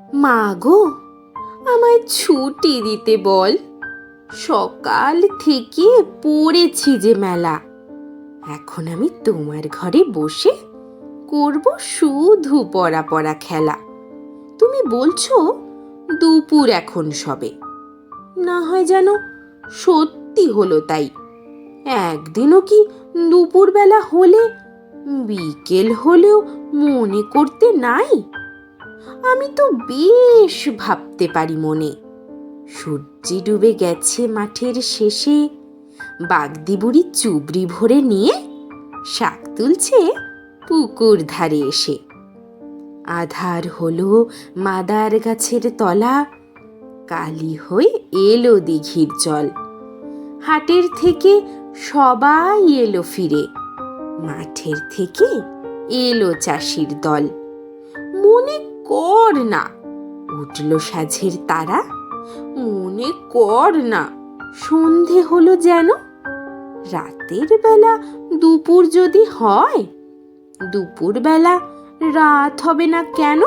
মা গো, আমায় ছুটি দিতে বল। সকাল থেকে পড়েছি যে মেলা। এখন আমি তোমার ঘরে বসে করব শুধু পড়া পড়া খেলা। তুমি বলছো দুপুর এখন সবে, না হয় যেন সত্যি হলো তাই। একদিনও কি দুপুরবেলা হলে বিকেল হলেও মনে করতে নাই? আমি তো বেশ ভাবতে পারি মনে। সূর্যি ডুবে গেছে মাঠের শেষে, বাগদি বুড়ি চুবড়ি ভরে নিয়ে শাক তুলছে পুকুর ধারে এসে। আধার হলো মাদার গাছের তলা, কালি হয়ে এলো দিঘির জল। হাটের থেকে সবাই এলো ফিরে, মাঠের থেকে এলো চাষির দল। মনে কর না উঠল সাঝের তারা, মনে কর না সন্ধে হলো যেন। রাতের বেলা দুপুর যদি হয়, দুপুর বেলা রাত হবে না কেন?